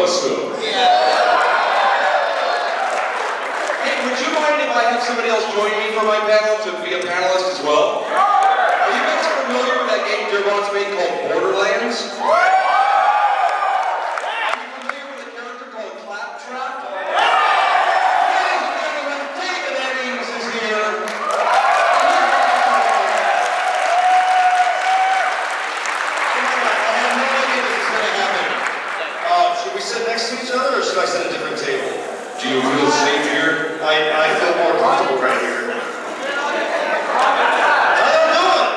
roast them. Hey, would you mind if I have somebody else join me for my panel to be a panelist as well? Are you guys familiar with that game Jon St called Borderlands? Are you familiar with a character called Claptrap? Ladies and gentlemen, David Eddings is here. Should we sit next to each other, or should I sit at a different table? Do you feel safe here? I feel more comfortable right here. How you doing?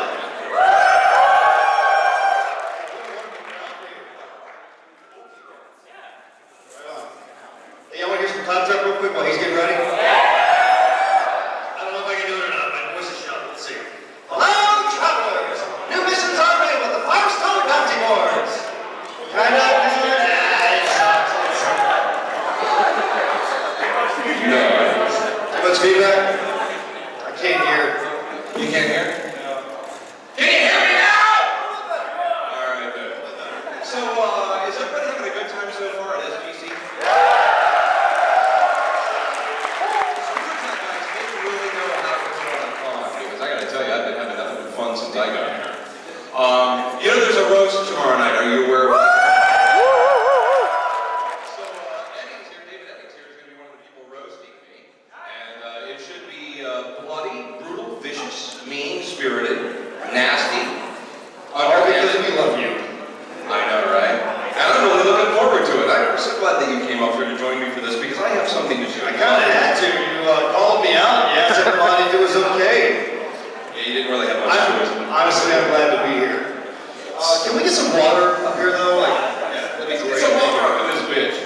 Hey, y'all want to hear some Claptrap real quick while he's getting ready? I don't know if I can do it or not. My voice is shut. Let's see. Hello, travelers! New missions are ready with the Firestone bounty boards. Kind of. Much feedback? I can't hear. You can't hear? No. Can you hear me now? Alright, good. So, is everybody having a good time so far at SGC? It's a good time, guys. They really know how to put on a con, because I gotta tell you, I've been having nothing but fun since I got here. You know there's a roast tomorrow night. Are you aware of that? Spirited, nasty, all because we love you. I know, right? And I'm really looking forward to it. I'm so glad that you came up here to join me for this because I have something to share. I kind of had to. You called me out. You asked everybody if it was okay. Yeah, you didn't really have much choice. Honestly, I'm glad to be here. Can we get some water up here, though? Yeah, that'd be great. Some water up in this bitch.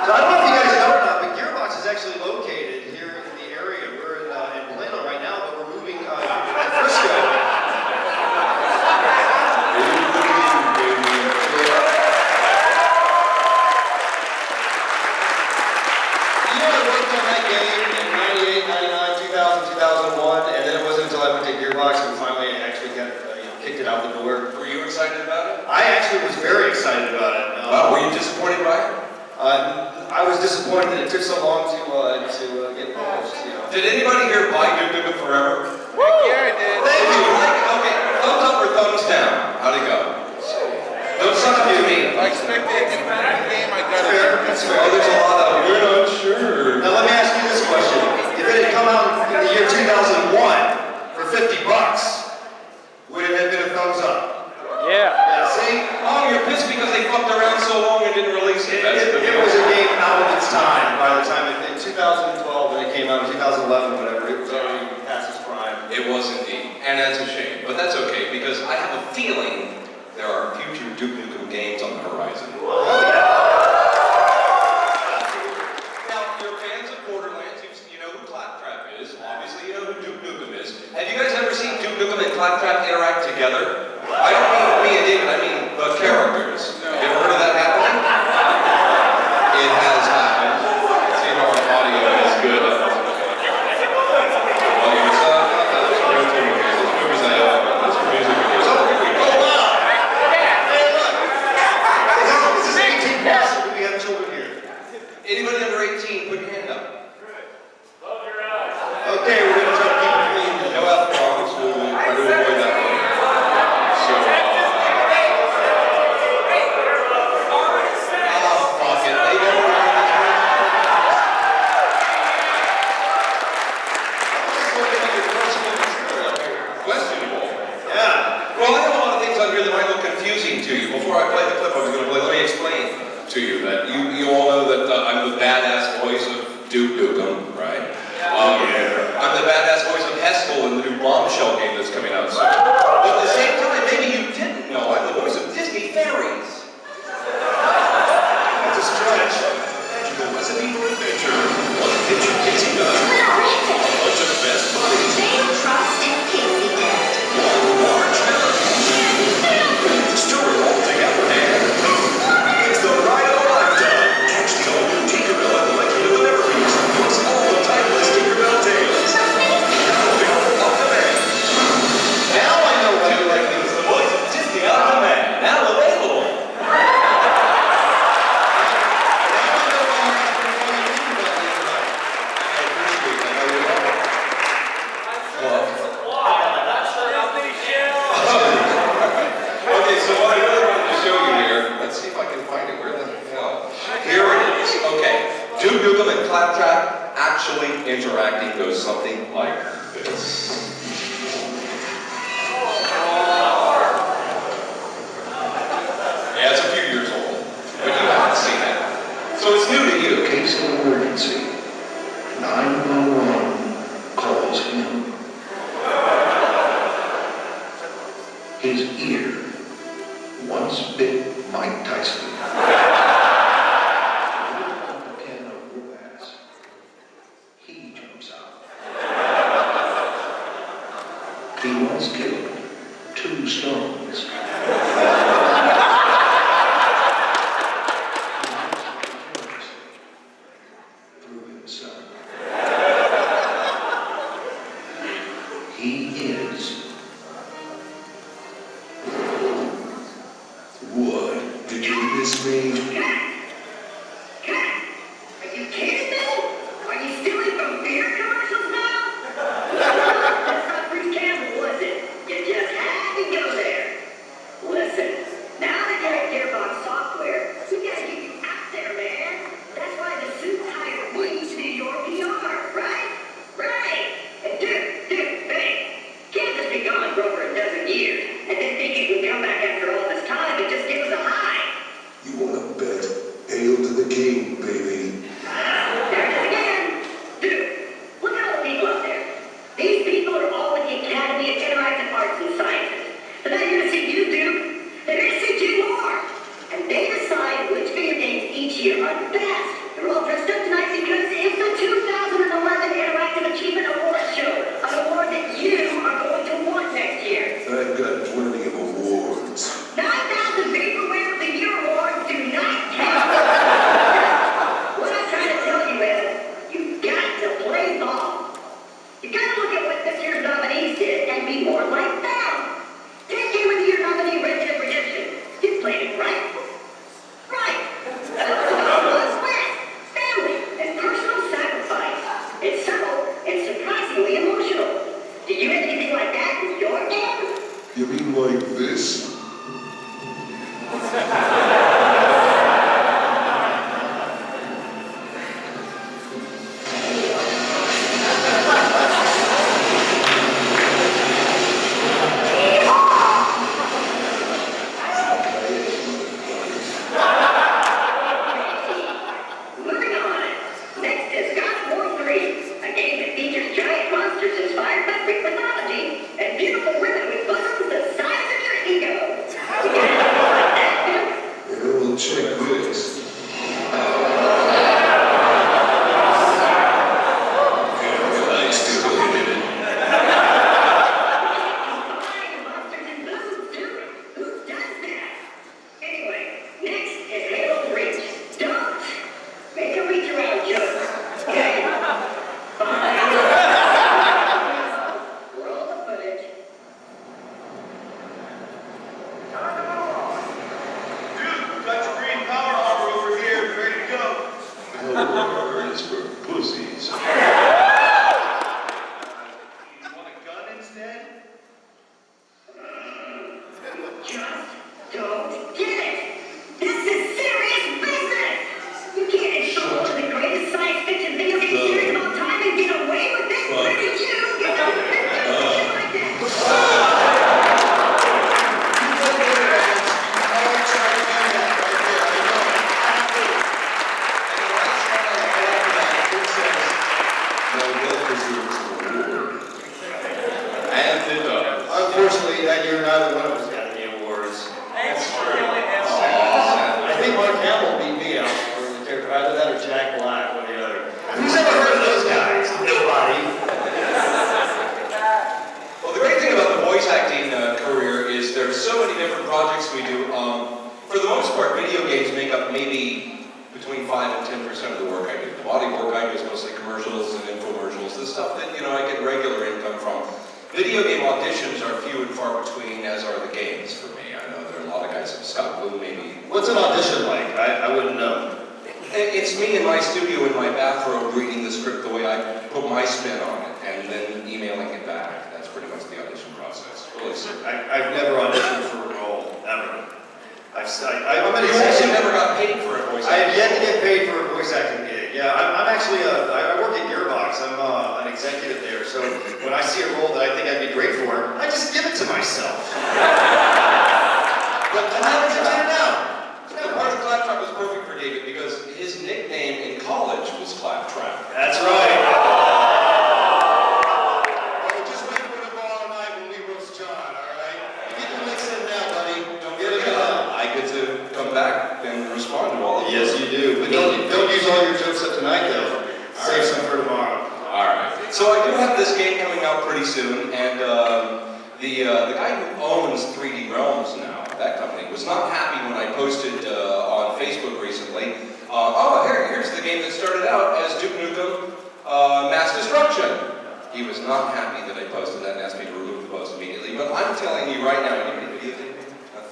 So I don't know if you guys know or not, but Gearbox is actually located here in the area. We're in Plano right now, but we're moving to Frisco. Kicked it out the door. Were you excited about it? I actually was very excited about it. Were you disappointed by it? I was disappointed that it took so long to get published. You know. Did anybody here buy Nukem Forever? Yeah, I did. Thank you. Okay, thumbs up or thumbs down? How'd it go? Don't suck up to me. I expected it to be the game. I got it. That's fair. Oh, there's a lot of we're not sure. Now let me ask you this question: if it had come out in the year 2001 for $50, would it have been a thumbs up? Yeah. See? Oh, you're pissed because they fucked around so long and didn't release it. It was a game out of its time by the time in 2012 when it came out, in 2011, whatever, it was already past its prime. It was indeed. And that's a shame. But that's okay because I have a feeling there are future Duke Nukem games on the horizon. Oh, yeah. Now, you're fans of Borderlands. You know who Claptrap is. Obviously, you know who Duke Nukem is. Have you guys ever seen Duke Nukem and Claptrap interact together? I don't mean me and David, I mean the characters. No. You ever heard of that happening? It has happened. Let's see if our audio is good. Anybody under 18, put your hand up. Okay, we're going to try to keep it clean. No alcohol, so we'll try to avoid that one. So, fuck it. They don't questionable. Yeah. Well, I have a lot of things on here that might look confusing to you. Before I play the clip I was going to play, let me explain to you that you all know that I'm the badass voice of Duke Nukem, right? Yeah. I'm the badass voice of Heskel in the new Bombshell game that's coming out soon. But at the same time, maybe you didn't know, I'm the voice of Disney Fairies. That's a stretch. Magical recipe for adventure. One picture Dixie does. A bunch of best buddies. Trust and Casey did. One large story all together and it's the ride of a lifetime. Catch the all new Tinkerbell actually interacting goes something like this. Yeah, it's a few years old, but you haven't seen it. So it's new to you. Case of emergency. 911 calls him. His ear once bit Mike Tyson. A can of romance. He jumps out. He once killed 2 stones. Through himself. He is. What? Did you miss me? Are you kidding me? Are you stealing from beer commercials now? That's not Bruce Campbell, was it? You just had to go there. Listen, now that you're at Gearbox Software, we gotta get you out there, man. That's why the suit hired me to do your PR, right? Right. And dude, hey, can't just be gone for over a dozen years and then think you can come back after all this time and just give us a high. You wanna bet? Hail to the king, baby. There it is again. Dude, look at all the people out there. These people are all with the Academy of Interactive Arts and Sciences. They're not here to see you, dude. They're here to see you more. And they decide which video games each year are the best. They're all dressed up tonight because it's the 2011 Interactive Achievement Awards show. An award that you are going to want next year. I've got plenty of awards. 9,000 Vaporware of the Year awards do not count. What I'm trying to tell you is, you've got to play ball. You got to look at what this year's nominees did and be more like them. Take Game of the Year nominee Red Dead Redemption. You played it, right? Right. That's about God's West, family, and personal sacrifice. It's subtle and surprisingly emotional. Do you have anything like that in your game? You mean like this? Moving on. Next is God of War 3, a game that features giant monsters inspired by Greek mythology and beautiful women with bosoms the size of your ego. You got anything like that, dude? Well, check this. I still hit it. Flying monsters and bosoms, dude. Who does that? Anyway, next is Halo Reach. Don't make a reach around joke. Okay? Fine. Roll the footage. Dude, got your green power armor over here, ready to go. Power is for pussies. You want a gun instead? Just don't get it. This is serious business. You can't install one of the greatest science fiction video game series of all time and get away with it. Where did you get away with shit like that? And it does. Unfortunately, that year neither one of us got any awards. That's true. I think Mark Campbell beat me out for the character. Either that or Jack Black, one or the other. Who's ever heard of those guys? Nobody. Well, the great thing about the voice acting career is there's so many different projects we do. For the most part, video games make up maybe between 5 and 10% of the work I do. The body work I do is mostly commercials and infomercials, the stuff that, I get regular income from. Video game auditions are few and far between, as are the games for me. I know there are a lot of guys, Scott Blue maybe. What's an audition like? I wouldn't know. It's me in my studio in my bathrobe reading the script the way I put my spin on it and then emailing it back. That's pretty much the audition process. Really simple. I've never auditioned for a role, ever. I'm You also never got paid for a voice I have acting. yet to get paid for a voice acting gig. Yeah, I'm actually, I work at Gearbox. I'm an executive there. So when I see a role that I think I'd be great for, I just give it to myself. But how did you get it now? Part of Claptrap was perfect for David because his nickname in college was Claptrap. That's right. Oh, just wait for tomorrow night when we roast John, all right? You get the mix in now, buddy. Don't get it up. I get to come back and respond to all of you. Yes, you do. But don't use all your jokes up tonight, though. Save some for tomorrow. All right. So I do have this game coming out pretty soon, and the guy who owns 3D Realms now, that company, was not happy when I posted on Facebook recently. Here's the game that started out as Duke Nukem Mass Destruction. He was not happy that I posted that and asked me to remove the post immediately. But I'm telling you right now, you need a video game?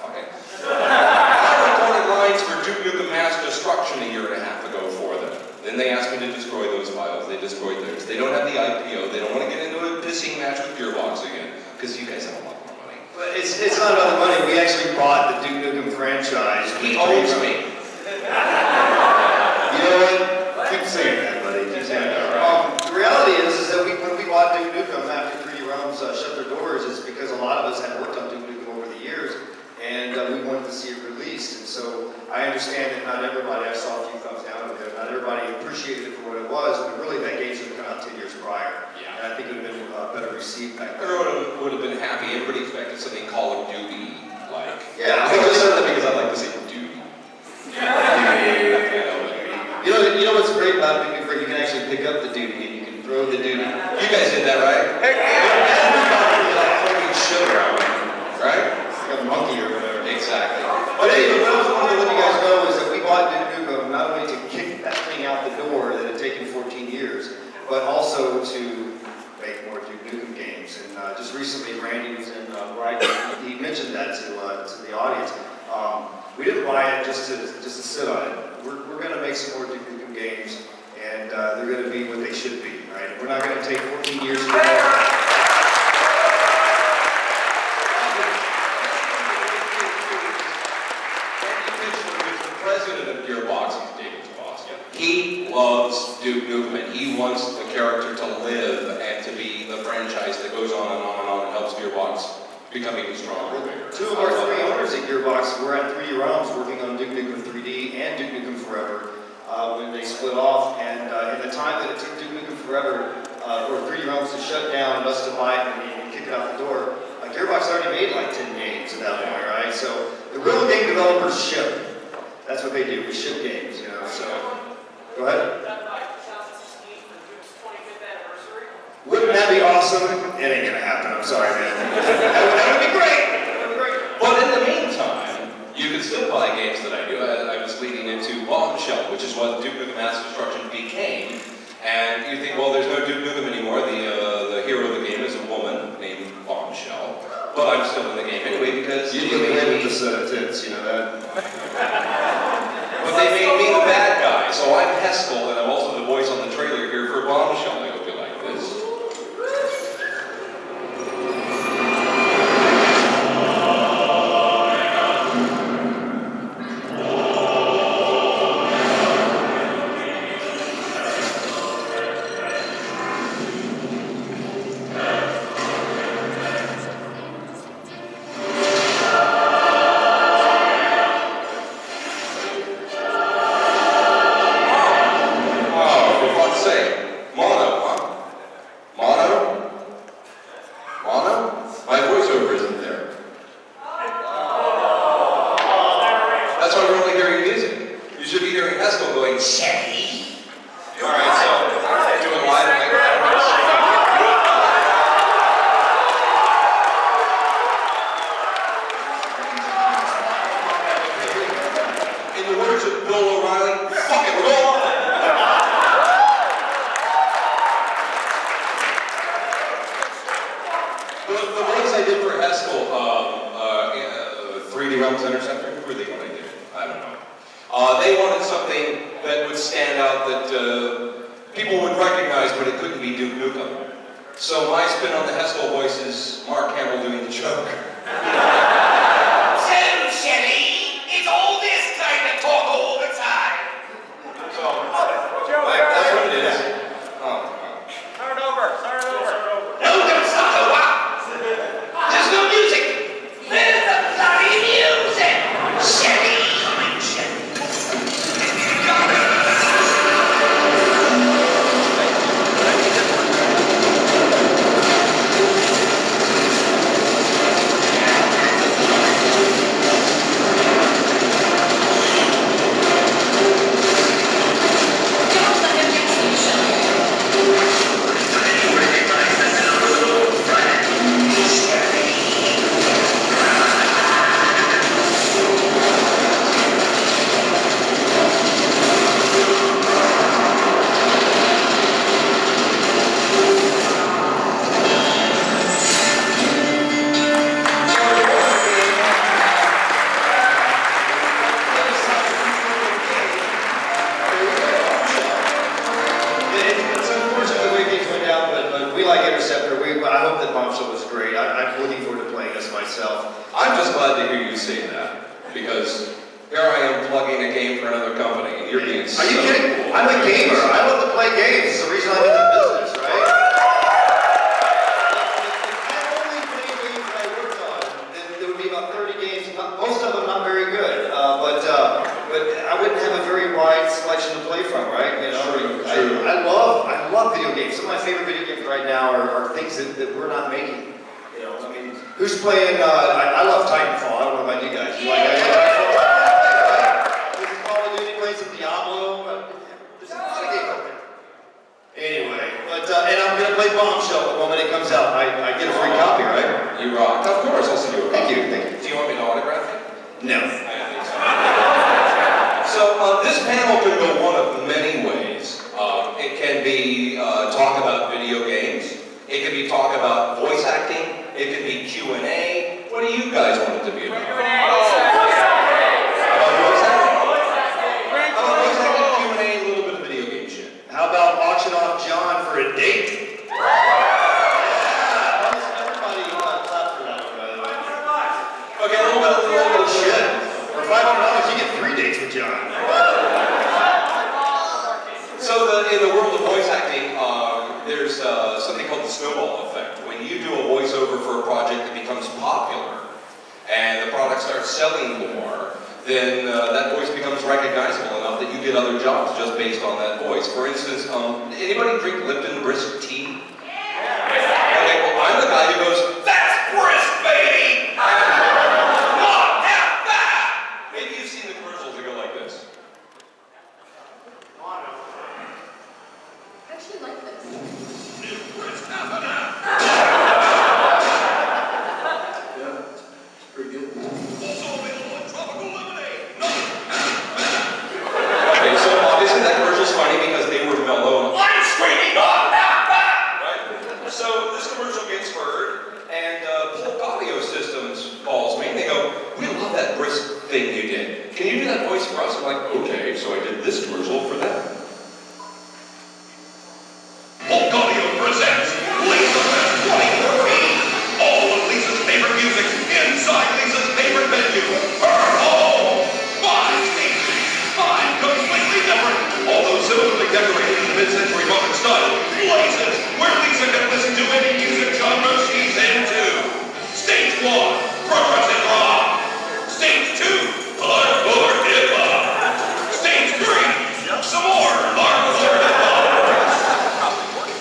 Fine. I recorded lines for Duke Nukem Mass Destruction a year and a half ago for them. Then they asked me to destroy those files. They destroyed theirs. They don't have the IPO. They don't want to get into a pissing match with Gearbox again because you guys have a lot more money. But it's not about the money. We actually bought the Duke Nukem franchise. He owns me. You know what? Keep saying that, buddy. Keep saying that. The reality is that when we bought Duke Nukem after 3D Realms shut their doors, it's because a lot of us had worked on Duke Nukem over the years, and we wanted to see it released. And so I understand that not everybody, I saw a few thumbs down over there, not everybody appreciated it for what it was, but really that game should have come out 10 years prior. Yeah. And I think it would have been better received back then. Everyone would have been happy. Everybody expected something Call of Duty like. Yeah. I just said that because I like to say Duty. You know what's great about Duke Nukem? You can actually pick up the duty and you can throw the duty. You guys did that, right? Fucking sugar, right? It's like a monkey or whatever. Exactly. But anyway, what I was wanting to let you guys know is that we bought Duke Nukem not only to kick that thing out the door that had taken 14 years, but also to make more Duke Nukem games. And just recently, Randy was in Brighton. He mentioned that to the audience. We didn't buy it just to sit on it. We're going to make some more Duke Nukem games, and they're going to be what they should be, right? We're not going to take 14 years to make. President of Gearbox, he's David's boss. He loves Duke Nukem, and he wants the character to live and to be the franchise that goes on and on and on and helps Gearbox become even stronger. Two of our three owners at Gearbox were at 3D Realms working on Duke Nukem 3D and Duke Nukem Forever when they split off. And in the time that it took Duke Nukem Forever for 3D Realms to shut down and us to buy it and kick it out the door, Gearbox already made like 10 games at that point, right? So the real game developers ship. That's what they do. We ship games, you know. So go ahead. Wouldn't that be awesome? It ain't gonna happen. I'm sorry, man. That would be great. That would be great. But in the meantime, you can still buy games that I do. I was leading into Bombshell, which is what Duke Nukem Mass Destruction became. And you think, well, there's no Duke Nukem anymore. The hero of the game is a woman named Bombshell. But I'm still in the game anyway because You look great with the set of tits, you know that? But they made me the bad guy, so I'm Heskel, and I'm also the voice on the trailer here for Bombshell. I hope you like this. They wanted something that would stand out that people would recognize, but it couldn't be Duke Nukem. So my spin on the Heskel voice is Mark Hamill doing the Joker. So, Shelley, it's all this kind of talk all the time. So, a game for another company. You're being Are you kidding? I'm a gamer. I love to play games. It's the reason I'm in the business, right? If I only played games that I worked on, then there would be about 30 games. Most of them not very good, but I wouldn't have a very wide selection to play from, right? You know, True. I love video games. Some of my favorite video games right now are things that we're not making. You know, I mean, who's playing? I love Titanfall. I don't know about you guys. You like Titanfall? Right? Call of Duty, playing some Diablo. There's a lot of games out there. Anyway, and I'm gonna play Bombshell the moment it comes out. I get a free copy, right? You rock. Of course, I'll send you a Thank copy. you, thank you. Do you want me to autograph it? No. I don't think so. So this panel could go one of many ways. It can be talk about video games. It could be talk about voice acting. It could be Q&A. What do you guys want it to be about? About voice acting? How about voice acting, Q&A, a little bit of video game shit? How about auction off John for a date? Yeah, almost everybody clapped for that one, by the way. Okay, a little bit of shit. For $500, you get 3 dates with John. So in the world of voice acting, there's something called the snowball effect. When you do a voiceover for a project that becomes popular, and the product starts selling more, then that voice becomes recognizable enough that you get other jobs just based on that voice. For instance, anybody drink Lipton Brisk tea? Okay, well, I'm the guy who goes, "That's brisk, baby!" Not half bad! Maybe you've seen the commercials that go like this. I actually like this. Pretty good. Okay, so obviously that commercial's funny because they were mellow and I'm screaming on that right? So this commercial gets heard and Polk Audio Systems calls me and they go, "We love that brisk thing you did. Can you do that voice for us?" I'm like, "Okay," so I did this commercial for them. Polk Audio presents Lisa Fest 2014. All of Lisa's favorite music inside Lisa's favorite venue, her home. 5 stages, 5 completely different, although similarly decorated in mid-century modern style. Places where Lisa can listen to any music genre she's into. Stage 1, progressive rock. Stage 2, hardcore hip-hop. Stage 3, some more hardcore hip-hop.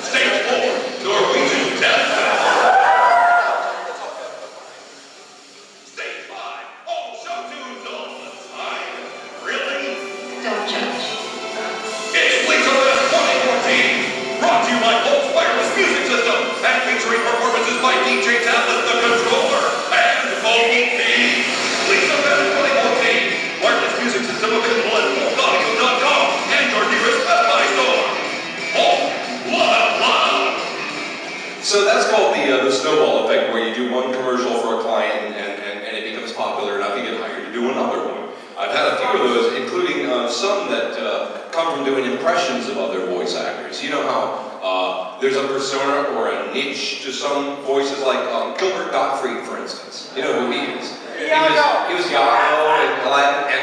Stage 4, Norwegian death metal. Stage 5, all show tunes all the time. Really? Don't judge. It's Lisa Fest 2014, brought to you by Polk's Wireless Music System, and featuring performances by DJ Tablet the Controller and Vocal P. Lisa Fest 2014, wireless music system available at polkaudio.com and your nearest Best Buy store. Polk, loud. So that's called the snowball effect, where you do one commercial for a client and it becomes popular enough, you get hired to do another one. I've had a few of those, including some that come from doing impressions of other voice actors. You know how there's a persona or a niche to some voices, like Gilbert Gottfried, for instance. You know who he is? He was Yago and Aladdin, and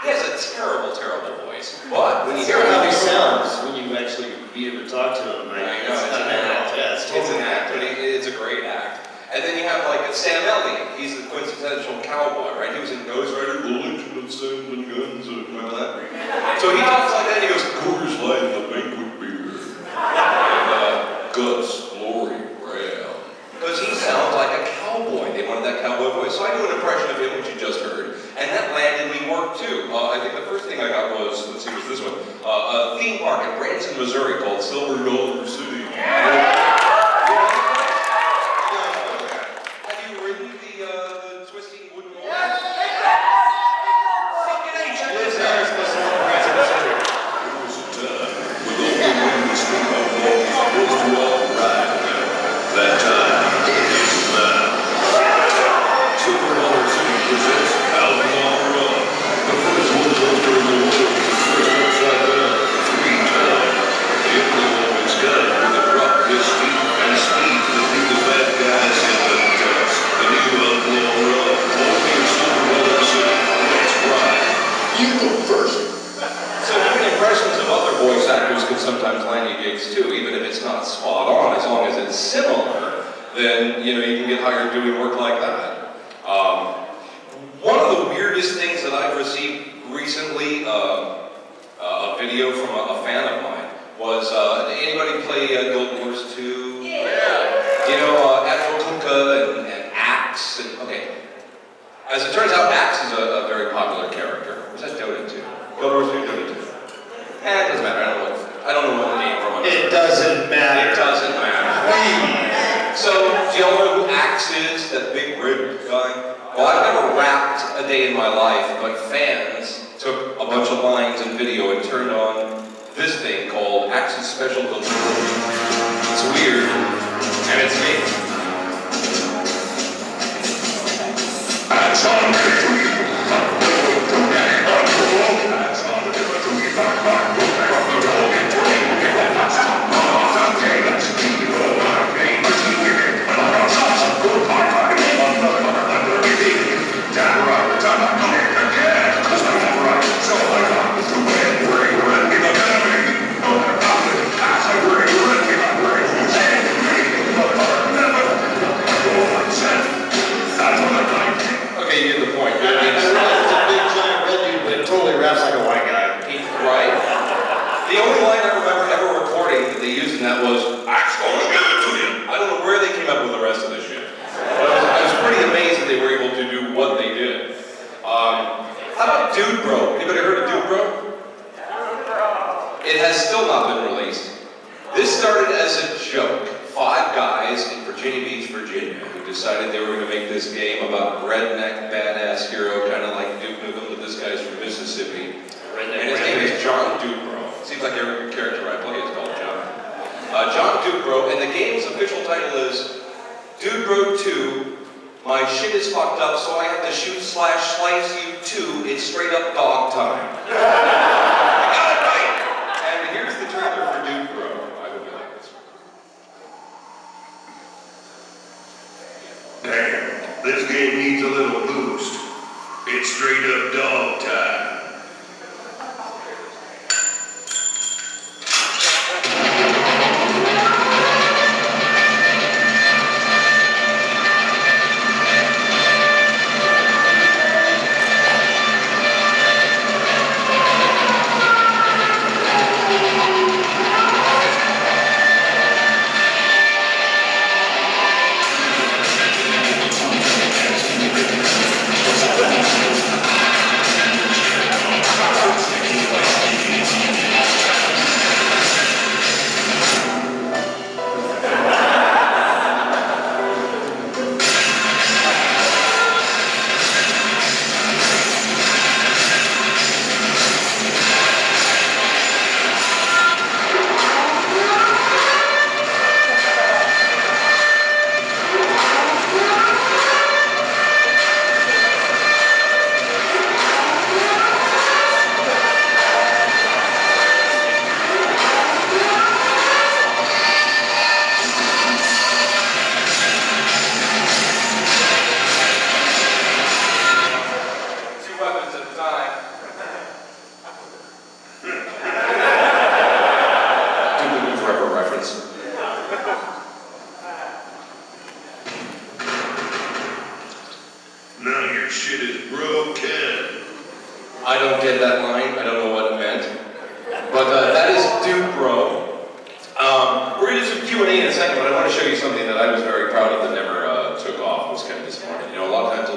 he has a terrible, terrible voice. But when you hear How him, he sounds when you actually be able to talk to him, right? I know, it's an act. Yeah, it's It's totally an act, but it's a great act. And then you have like Sam Elliott. He's the quintessential cowboy, right? He was in Ghost Rider, the legend of Sam and Guns, and all that. So he talks like that. He goes, "Coors Light, the banquet beer, and guts, glory, ram." Because he sounds like a cowboy. They wanted that cowboy voice. So I do an impression of him, which you just heard, and that landed me work too. I think the first thing I got was, let's see, was this one, a theme park in Branson, Missouri called Silver Dollar City. Have you ridden the twisting wooden roller? Yes! Fucking A, check this out. There was a time when only wings from a wall was supposed to all ride. That time is now. Silver Dollar City presents Howlin' on the Run, the first roller coaster in the world, first upside down 3 times. The only one in Sky with a drop this sometimes land you gigs too, even if it's not spot on. As long as it's similar, then you can get hired doing work like that. One of the weirdest things that I've received recently, a video from a fan of mine, was anybody play Guild Wars 2? Yeah. Advokuka and Axe. Okay. As it turns out, Axe is a very popular character. Was that Dota 2? Guild Wars 2, Dota 2. It doesn't matter. I don't know what the name from it. It doesn't matter. It doesn't matter. So, do y'all know who Axe is? That big ribbed guy? Well, I've never rapped a day in my life, but fans took a bunch of lines in video and turned on this thing called Axe's Special Delivery. It's weird, and it's me. Okay, you get the point. I realize it's a big giant red dude, but it totally raps like a white guy. Right? The only line I remember ever recording that they used in that was, "Axe gonna give it to you." I don't know where they came up with the rest of this shit. But I was pretty amazed that they were able to do what they did. How about Dude Bro? Anybody heard of Dude Bro? It has still not been released. This started as a joke. 5 guys in Virginia Beach, Virginia, who decided they were going to make this game about a redneck badass hero, kind of like Duke Nukem, but this guy's from Mississippi. And his name is Jon Dubrow. Seems like every character I play is called Jon. Jon Dubrow, and the game's official title is Dude Bro 2. My shit is fucked up, so I have to shoot/slice you too. It's straight up dog time. I got it right! And here's the trailer for Dude Bro. I hope you like this. Damn, this game needs a little boost. It's straight up dog time. I don't get that line. I don't know what it meant. But that is Dude Bro. We're going to do some Q&A in a second, but I want to show you something that I was very proud of that never took off. It was kind of disappointing. You know, a lot of times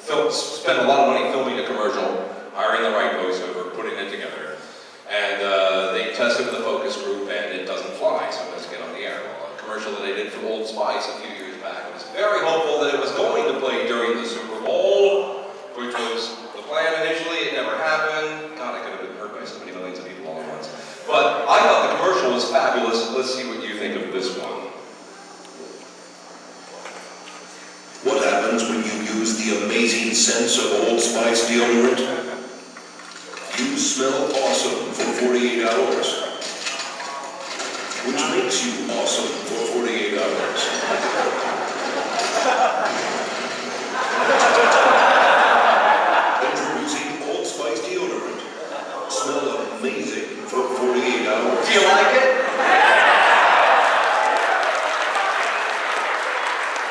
they'll spend a lot of money filming a commercial, hiring the right voiceover, putting it together, and they test it with a focus group, and it doesn't fly, so it doesn't get on the air. Well, a commercial that I did for Old Spice a few years back, I was very hopeful that it was going to play during the Super Bowl, which was the plan initially. It never happened. God, I could have been hurt by so many millions of people all at once. But I thought the commercial was fabulous. Let's see what you think of this one. What happens when you use the amazing scents of Old Spice deodorant? You smell awesome for 48 hours. Which makes you awesome for 48 hours. Introducing Old Spice deodorant. Smell amazing for 48 hours. Do you like it?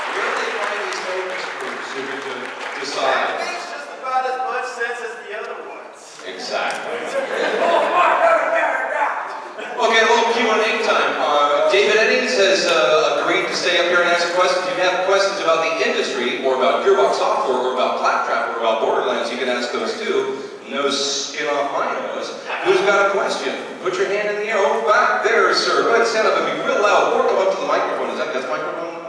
Where do they find these focus groups who get to decide? Makes just about as much sense as the other ones. Exactly. Okay, a little Q&A time. David Eddings has agreed to stay up here and answer questions. If you have questions about the industry, or about Gearbox software, or about Claptrap, or about Borderlands, you can ask those too. No skin off my nose. Who's got a question? Put your hand in the air. Oh, back there, sir. Go ahead, stand up and be real loud, or come up to the microphone. Is that this microphone?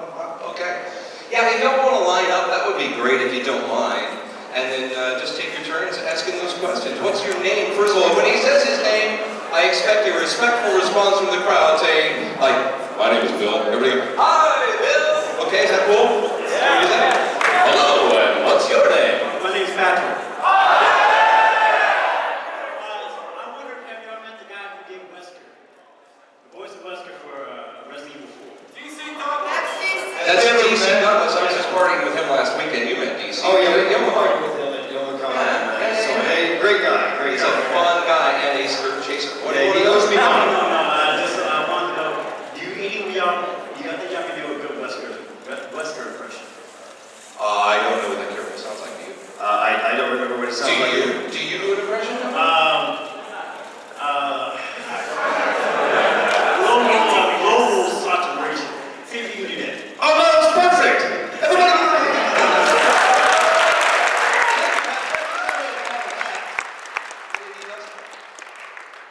Okay. Yeah, if y'all want to line up, that would be great if you don't mind. And then just take your turns asking those questions. What's your name? First of all, when he says his name, I expect a respectful response from the crowd saying, like, my name is Bill. Everybody go, hi, Bill. Okay, is that cool? Yeah. Hello, and what's your name? My name's Patrick. I wonder if you ever met the guy who did Wesker. The voice of Wesker for Resident Evil 4. DC Douglas. That's DC Douglas. I was just partying with him last weekend. You met DC. Oh, yeah, we you parked with him at Youngstown. So, hey, great guy, great He's guy. a fun guy and a skirt chaser. What Yeah, do he you knows me No, now. I want to know, do any of y'all, you think y'all can do a good Wesker impression? I don't know what that character sounds like to you. I don't remember what it sounds like. Do you do an impression? Global saturation. See if you can do that. Oh, no, that's perfect. Everybody give it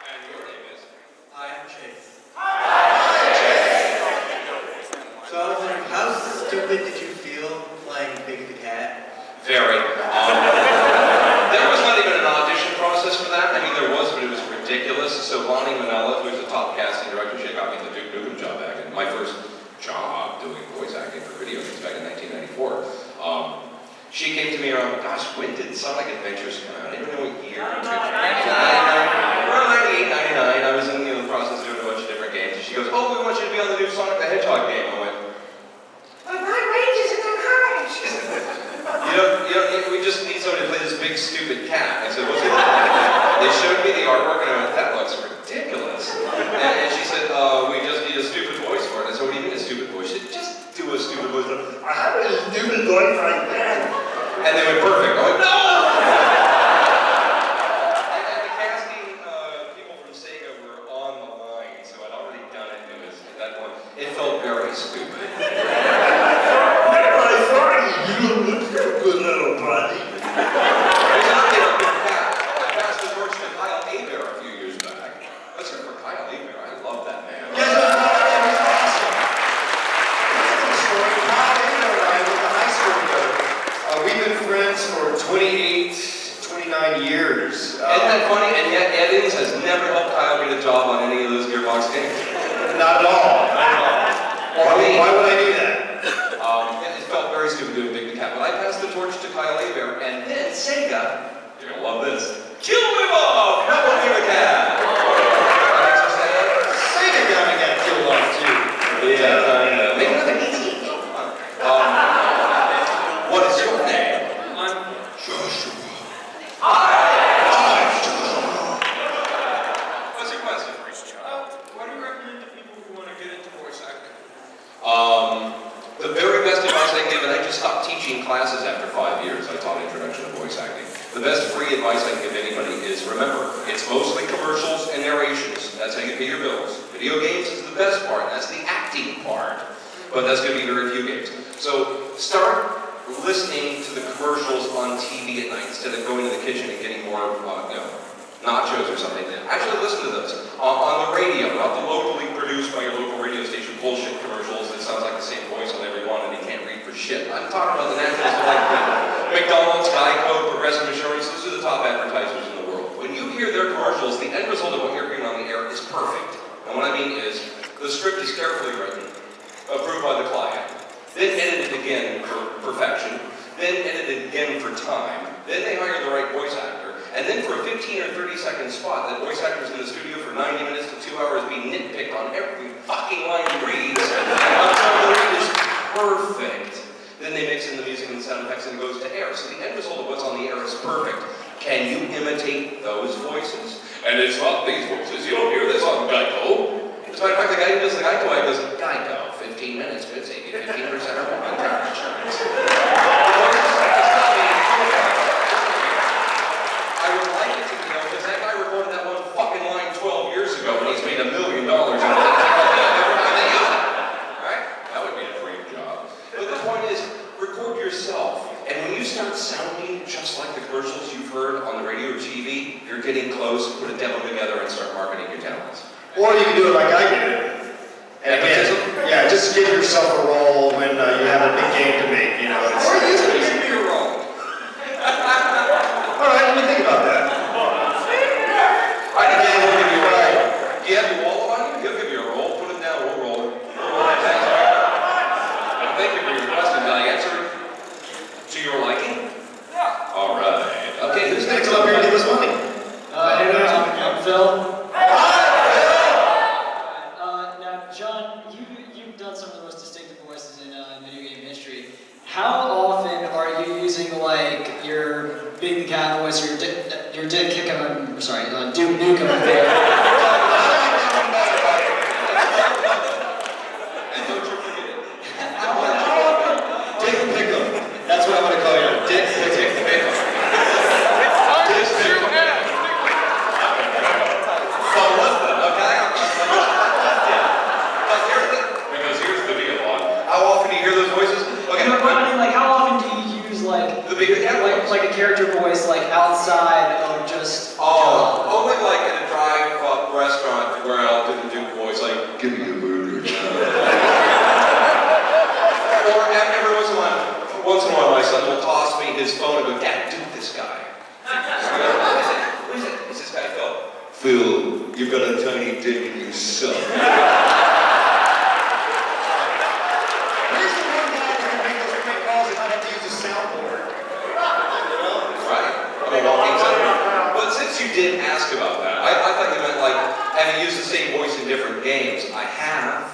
And your name is? I am Chase. So I was wondering, how stupid did you feel playing Big the Cat? Very. There was not even an audition process for that. I mean, there was, but it was ridiculous. So Lonnie Manella, who's the top casting director, she got me the Duke Nukem job back in my first job doing voice acting for video games back in 1994. She came to me around, gosh, when did Sonic Adventures come out? I don't know what year. 99. Around 98, 99. I was in the process of doing a bunch of different games. And she goes, oh, we want you to be on the new Sonic the Hedgehog game. I went, but my ranges are too high. We just need somebody to play this big stupid cat. I said, what's it like? They showed me the artwork and I went, that looks ridiculous. And she said, we just need a stupid voice for it. I said, what do you mean a stupid voice? She said, just do a stupid voice. I have a stupid voice like that. And they went, perfect. I went, no! And the casting people from Sega were on the line, so I'd already done it. It was, at that point, it felt very stupid. Good little buddy. There's an update on Big Cat. I passed the torch to Kyle Hebert a few years back. Let's hear it for Kyle Hebert. I love that man. Yes, that was awesome. Story, Kyle Hebert and I went to high school together. We've been friends for 29 years. Isn't that funny? And yet Eddings has never helped Kyle get a job on any of those Gearbox games. Not at all. Why would I do that? It felt very stupid doing Big the Cat, but I passed the torch to Kyle Hebert, and then Sega, you're gonna love this, killed him off! That would be the cat! Sega guy got killed off too. Yeah, I know. Make another easy. What is your name? I'm Joshua. What's your question? what do you recommend to people who want to get into voice acting? The very best advice I can give, and I just stopped teaching classes after 5 years. I taught introduction to voice acting. The best free advice I can give anybody is, remember, it's mostly commercials and narrations. That's how you pay your bills. Video games is the best part. That's the acting part. But that's going to be very few games. So start listening to the commercials on TV at night instead of going to the kitchen and getting more, nachos or something. Actually listen to those. On the radio, not the locally produced by your local radio station bullshit commercials that sounds like the same voice on every one and you can't read for shit. I'm talking about the naturals like McDonald's, Geico, Progressive Insurance. Those are the top advertisers in the world. When you hear their commercials, the end result of what you're hearing on the air is perfect. And what I mean is, the script is carefully written, approved by the client, then edited again for perfection, then edited again for time, then they hire the right voice actor, and then for a 15 or 30 second spot, that voice actor's in the studio for 90 minutes to 2 hours being nitpicked on every fucking line he reads until the read is perfect. Then they mix in the music and the sound effects and it goes to air. So the end result of what's on the air is perfect. Can you imitate those voices? And it's not these voices. You don't hear this on Geico. As a matter of fact, the guy who does the Geico ad goes, Geico, 15 minutes could save you 15% or more on car insurance. It's not me. I would like it to be known because that guy recorded that one fucking line 12 years ago and he's made $1 million every time they use it. Right? That would be a dream job. But the point is, record yourself. And when you start sounding just like the commercials you've heard on the radio or TV, you're getting close, put a demo together and start marketing your talents. Or you can do it like I did. And again, yeah, just give yourself a role when you have a big game to make, you know. Or you can give me a role. All right, let me think about that. I think he'll give you a role. Do you have your wallet on you? He'll give you a role. Put it down, we'll roll it. Thank you for your question. Did I answer it to your liking? Yeah. All right. Okay, who's next? Come up here and give us money. Hey there, I'm Phil. Now, John, you've done some of the most distinctive voices in video game history. How often are you using like your Big the Cat voice or your Dick Kickham, sorry, Duke Nukem voice? And don't you forget it. Dick Pick'em. That's what I'm going to call you. Dick Pick'em. So listen, okay? Because here's the deal on how often do you hear those voices? Okay, I mean, like, how often do you use like the big cat voice. like a character voice like outside of just? Only like in a drive-up restaurant where I'll do the Duke voice, like, give me a burger, John. Or every once in a while, my son will toss me his phone and go, Dad, dude, this guy. Who is it? Who's this guy, Phil? Phil, you've got a tiny dick and you suck. Where's the one guy that can make those great calls and not have to use a soundboard? Right? I'm a walking soundboard. But since you did ask about that, I thought you meant like having used the same voice in different games. I have.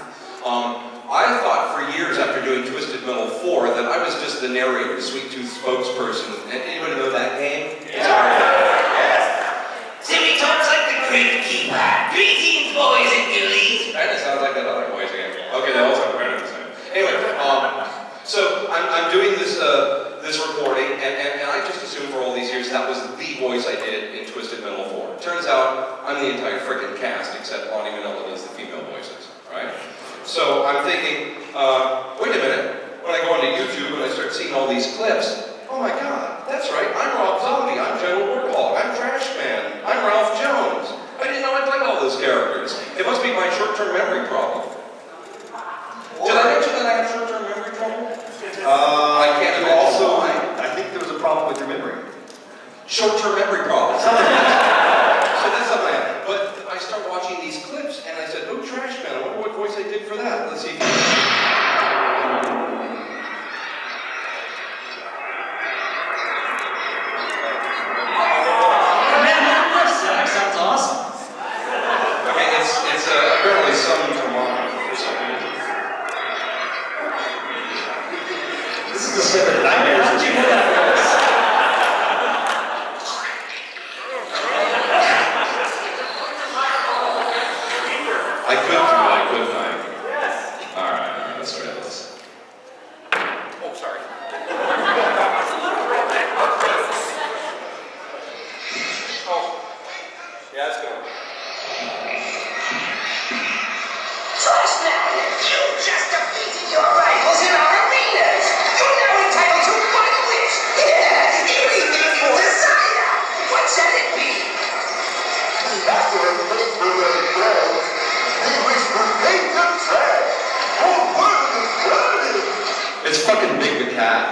I thought for years after doing Twisted Metal 4 that I was just the narrator, Sweet Tooth spokesperson. Anybody know that game? Yes. Timmy talks like the Crypt Keeper. Greetings, boys and ghoulies. Kind of sounds like that other voice again. Okay, they all sound kind of the same. Anyway, so I'm doing this recording, and I just assumed for all these years that was the voice I did in Twisted Metal 4. Turns out I'm the entire frickin' cast except Lonnie Manila does the female voices, right? So I'm thinking, wait a minute, when I go onto YouTube and I start seeing all these clips, oh my God, that's right, I'm Rob Zombie, I'm General Warthog, I'm Trash Man, I'm Ralph Jones. I didn't know I played all those characters. It must be my short-term memory problem. Did I mention that I have short-term memory trouble? I can't imagine also why. I think there was a problem with your memory. Short-term memory problem. So that's something I have. But I start watching these clips and I said, oh, Trash Man, I wonder what voice I did for that. Let's see. That sounds awesome. Okay, it's apparently sung to mom for some reason. This is the seven nightmares. How did you know that voice? I couldn't I? Yes. All right, let's try this. Oh, sorry. Oh, yeah, it's going. Trash Man, you just defeated your rivals in our arenas. You're now entitled to one wish. Yeah, anything you desire. What shall it be? After a faithful little friend, he wish for hate and trash. Oh, word is burning. It's fucking Big the Cat.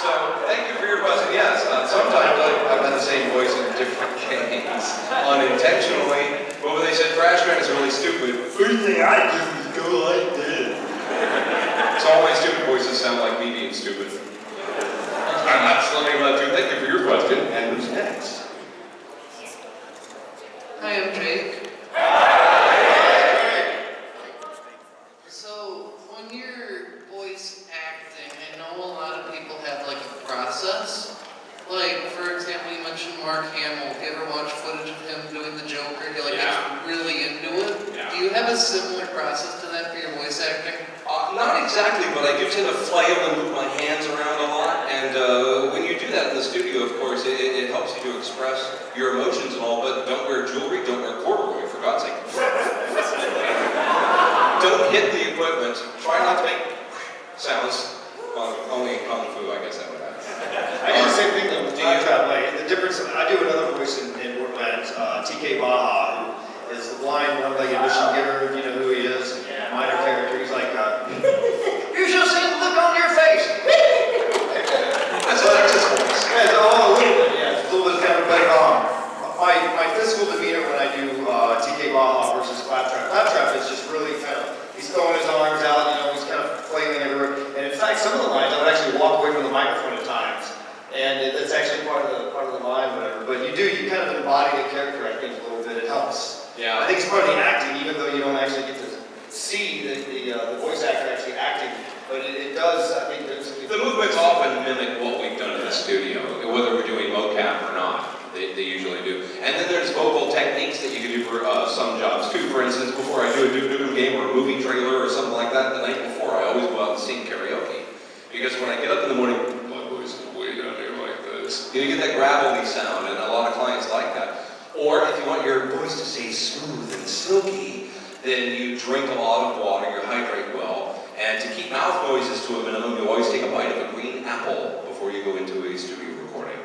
So, thank you for your question. Yes, sometimes I've had the same voice in different games, unintentionally. But when they said Trash Man is really stupid, first thing I do is go like this. So all my stupid voices sound like me being stupid. I'm absolutely allowed to. Thank you for your question. And who's next? Hi, I'm Jake. So, when you're voice acting, I know a lot of people have like a process. Like, for example, you mentioned more Mark Hamill. If you ever watch footage of him doing the Joker, he like Yeah. gets really into it. Yeah. Do you have a similar process to that for your voice acting? Not exactly, but I do tend to flail and move my hands around a lot. And when you do that in the studio, of course, it helps you to express your emotions and all, but don't wear jewelry, don't wear corduroy, for God's sake. Don't hit the equipment. Try not to make sounds. Only in Kung Fu, I guess that would happen. I do the same thing though with Claptrap. Like the difference, I do another voice in Borderlands, TK Baja, who is the blind one-legged mission giver. If you know who he is, minor character. He's like, you should see the look on your face. That's Alexis' voice. Yeah, a little bit. Yeah, it's a little bit kind of. But my physical demeanor when I do TK Baja versus Claptrap. Claptrap is just really kind of. He's throwing his arms out, you know, he's kind of flailing everywhere. And in fact, some of the lines I would actually walk away from the microphone at times. And it's actually part of the line, whatever. But you kind of embody the character, I think, a little bit. It helps. Yeah. I think it's part of the acting, even though you don't actually get to see the voice actor actually acting. But it does, I think, The movements often mimic what we've done in the studio, whether we're doing mocap or not. They usually do. And then there's vocal techniques that you can do for some jobs too. For instance, before I do a Duke Nukem game or a movie trailer or something like that, the night before I always go out and sing karaoke. Because when I get up in the morning, my voice is way down here like this. You get that gravelly sound, and a lot of clients like that. Or if you want your voice to stay smooth and silky, then you drink a lot of water, you hydrate well. And to keep mouth noises to a minimum, you always take a bite of a green apple before you go into a studio recording.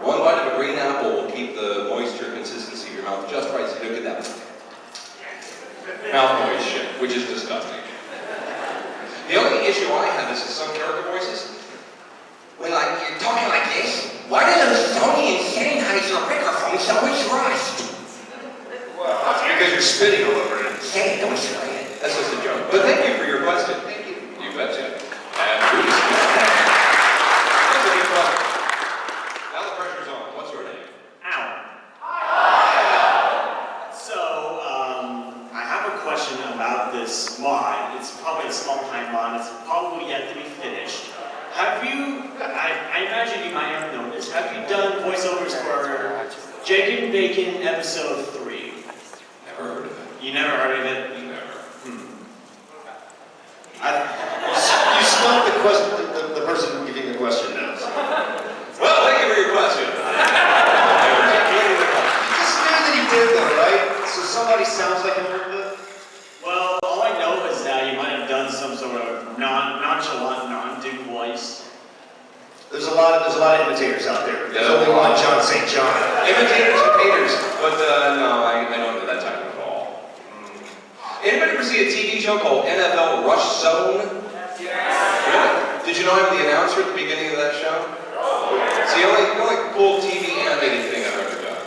One bite of a green apple will keep the moisture consistency of your mouth just right, so you don't get that mouth noise shit, which is disgusting. The only issue I have is with some character voices. When you're talking like this, why do those Sony and Sennheiser microphones always rust? well, that's because you're spitting all over it. Say it, don't say it. That's just a joke. But thank you for your question. Thank you. You betcha. And Bruce. Now the pressure's on. What's your name? So, I have a question about this mod. It's probably a small-time mod. It's probably yet to be finished. Have you, I imagine you might have noticed, have you done voiceovers for Jake and Bacon episode 3? Never heard of it. You never heard of it? Never. You stumped the person giving the question now. So. Well, thank you for your question. You just knew that he did though, right? So somebody sounds like him a little bit? Well, all I know is that you might have done some sort of nonchalant, non-dude voice. There's a lot of imitators out there. There's only one Jon St. Imitators and haters, but no, I don't do that type at all. Anybody ever see a TV show called NFL Rush Zone? Really? Did you know I'm the announcer at the beginning of that show? It's the only cool TV animated thing I've ever done.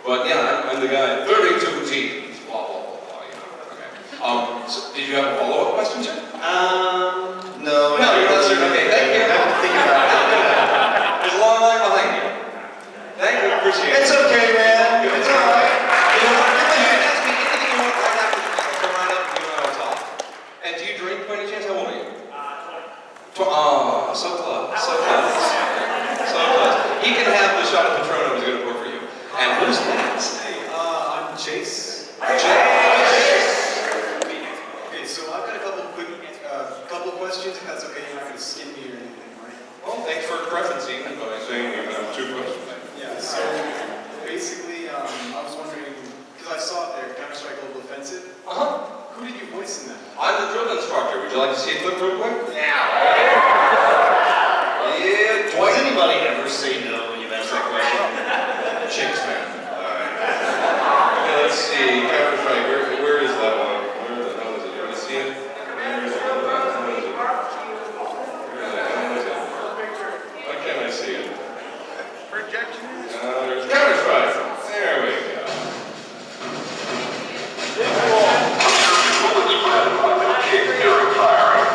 But yeah, I'm the guy. 32 teams. Blah blah blah blah. You know. Okay. So did you have a follow-up question, sir? No. No, you're not certain. Okay, thank you. Think about it. There's a long line behind you. Thank you. Appreciate it. It's okay, man. It's all right. You know what? You can ask me anything you want right after I come right up and you and I'll talk. And do you drink by any chance? How old are you? 20. Oh, so close. So close. So close. He can have the shot of Patron I was going to pour for you. And who's next? Hey, I'm Chase. Chase. Okay, so I've got a couple of questions, if that's okay. You're not going to skin me or anything, right? Well, thanks for preferencing by saying you have 2 questions. Yeah, so basically, I was wondering, because I saw it there, Counter-Strike Global Offensive. Who did you voice in that? I'm the drill instructor. Would you like to see a clip real quick? Yeah. Does anybody ever say no when you ask that question? Chicks, man. Okay, let's see. Counter-Strike. Where is that one? Where the hell is it? You want to see it? Where is it? Why can't I see it? There's Counter-Strike. There we go. During firing.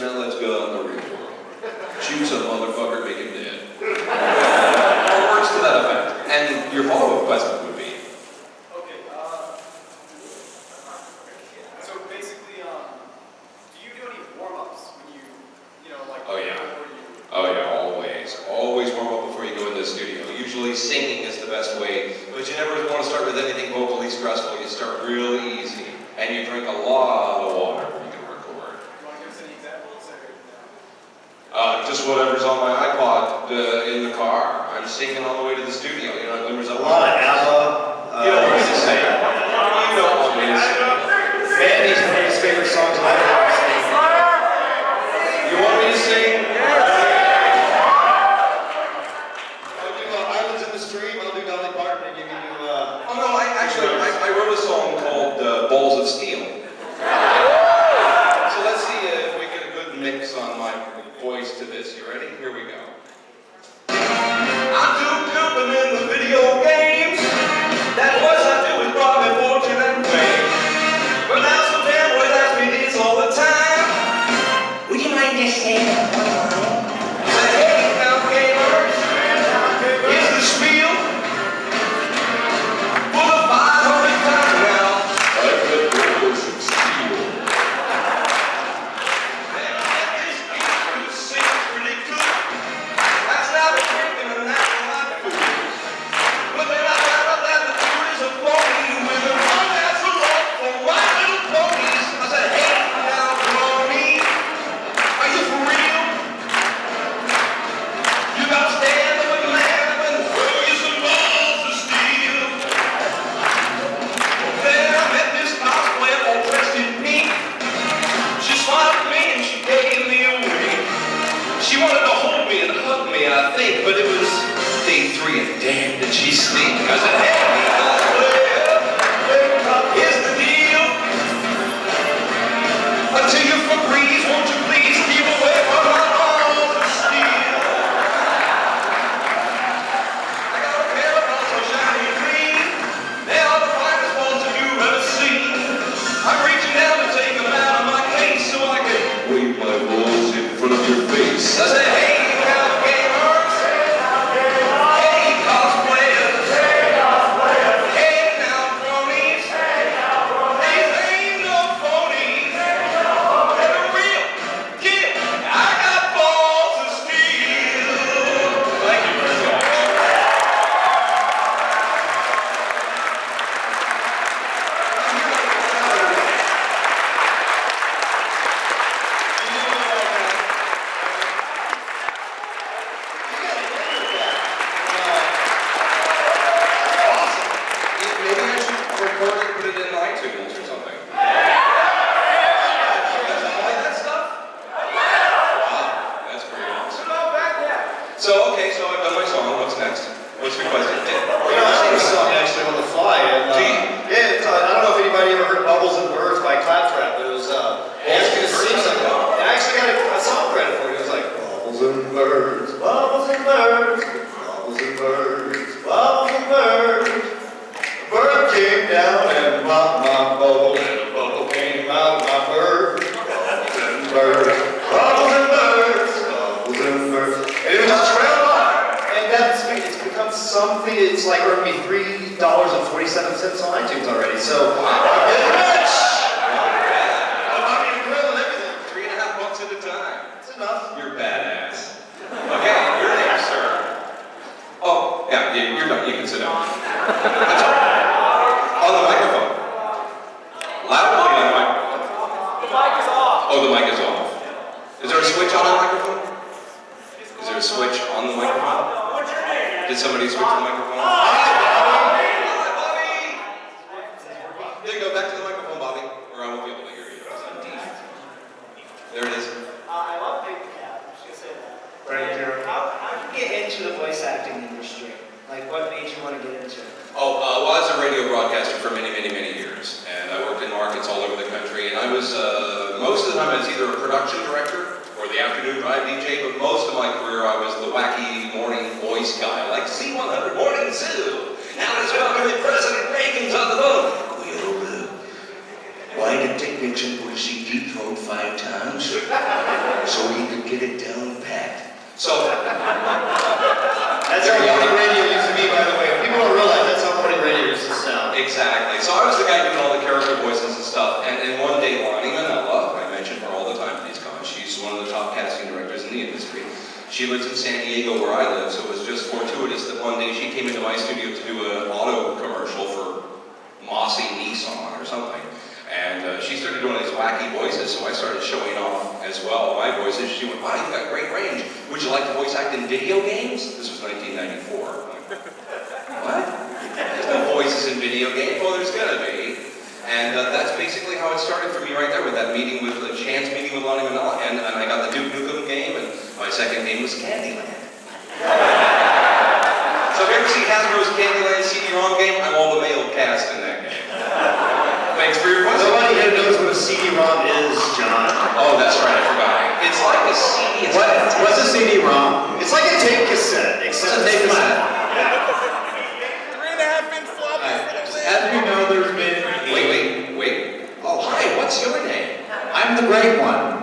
now let's go out in the real world. Shoot some motherfucker, make him dead. Or words to that effect. And your follow-up question would be? Okay, so basically, do you do any warm-ups when you know, like, Oh, yeah. before you... Oh yeah, always. Always warm up before you go into the studio. Usually singing is the best way, but you never want to start with anything vocally stressful. You start real easy, and you drink a lot of water when you can record. You want to give us any examples, or no? Just whatever's on my iPod in the car. I'm singing on the way to the studio. You know, there's a A lot of ABBA. You don't want me to sing. You don't want me to sing. Mandy's one of his favorite songs I've ever seen. You want me to sing? I'll do Islands in the Stream, I'll do Dolly Parton, and you can do... Oh no, I wrote a song called Balls of Steel. So let's see if we get a good mix on my voice to this. You ready? Here we go. I do Nukem in the video games. That voice I do is brought me fortune and fame. But now some damn boys ask me this all the time. Would you mind just saying that one line? Say, hey, now gamers, here's the spiel. For the 500th time now, I've got balls of steel. Man, this beat you sing pretty good. That's not a drinking and that's not food. But then I found out that the dude is a phony with a unnatural love for my little ponies. I said, hey, now pony, are you for real? You got to stand up and laugh and throw you some balls of steel. Then I met this cosplayer all dressed in pink. She smiled at me and she gave me a wink. She wanted to hold me and hug me, I think, but it was day 3 and damn did she sneak. I said, hey, cosplayer, here's the deal. Until you Febreze, won't you please keep away from my balls of steel? I got a pair of balls so shiny and green. They are the finest balls that you've ever seen. I'm reaching down to take them out of my case so I can wave my balls in front of your face. I say, hey, now gamers. Hey, cosplayers. Hey, now cronies. These ain't no phonies. They're real. Kid, I got balls of steel. Thank you very much. Maybe I should record it and put it in iTunes or something. You guys all like that stuff? Wow, that's pretty awesome. So, okay, so I've done my song. What's next? What's your question? You know, I sing a song actually on the fly, and Do you? yeah, it's, I don't know if anybody ever heard Bubbles and Birds by Claptrap, but it was, they asked me to sing something, and I actually got a song credit for it. It was like, bubbles and birds, bubbles and birds, bubbles and birds, bubbles and birds. A bird came down and popped my bubble, and a bubble came out of my bird. Bubbles and birds, bubbles and birds, bubbles and birds. And it was just trailed off, and it's become something, it's like earned me $3.47 on iTunes already, so I'm getting rich! I'm on the grill and everything. $3.50 at a time. It's enough. You're badass. Okay, your name, sir. Oh, yeah, you're done. You can sit down. That's all. On the microphone. Loudly on the microphone. The mic is off. Oh, the mic is off. Is there a switch on the microphone? Is there a switch on the microphone? What's your name? Did somebody switch the microphone? Hi, Bobby! There you go, back to the microphone, Bobby. Or I won't be able to hear you. It's on deep. There it is. I love Big Cat. I'm just gonna say that. Right here. How did you get into the voice acting industry? Like, what made you want to get into it? Oh, well, I was a radio broadcaster for many, many, many years, and I worked in markets all over the country, and I was, most of the time I was either a production director or the afternoon drive DJ, but most of my career I was the wacky morning voice guy, like C100 Morning Zoo. Now let's welcome the President Reagan's on the phone. Why did it take me connection was she deep throat 5 times so he could get it down pat. So, That's how morning radio used to be, by the way. People don't realize that's how morning radio used to sound. exactly. So I was the guy doing all the character voices and stuff, and one day Lonnie Manella, I mention her all the time at these cons, she's one of the top casting directors in the industry. She lives in San Diego where I live, so it was just fortuitous that one day she came into my studio to do an auto commercial for Mossy Nissan or something. And she started doing these wacky voices, so I started showing off as well my voices. She went, wow, you've got great range. Would you like to voice act in video games? This was 1994. I'm like, what? There's no voices in video games. Well, there's gonna be. And that's basically how it started for me right there with that meeting with the chance meeting with Lonnie Manella. And I got the Duke Nukem game, and my second game was Candyland. So if you ever see Hasbro's Candyland CD-ROM game, I'm all the male cast in that game. Thanks for your question. Nobody here knows what a CD-ROM is, John. Oh, that's right, I forgot. It's like a CD. What's a CD-ROM? It's like a tape cassette, except It's a tape cassette. 3.5-inch floppy for the win. As we know, there's been... Wait. Oh, hi, what's your name? I'm the great one.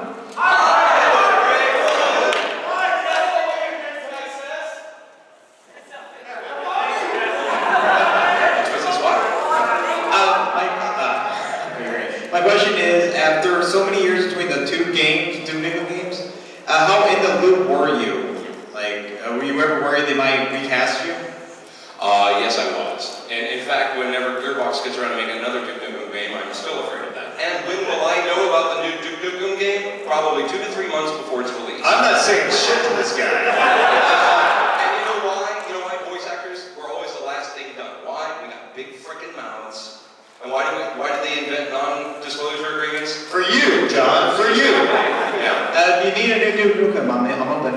My question is, after so many years between the two Nukem games, how in the loop were you? Like, were you ever worried they might recast you? Yes, I was. And in fact, whenever Gearbox gets around to making another Duke Nukem game, I'm still afraid of that. And when will I know about the new Duke Nukem game? Probably 2 to 3 months before it's released. I'm not saying shit to this guy. And you know why? You know why voice actors were always the last thing done? Why? We got big frickin' mouths. And why did they invent non-disclosure agreements? For you, John, for you. Yeah. You need a new Duke Nukem, I'm open.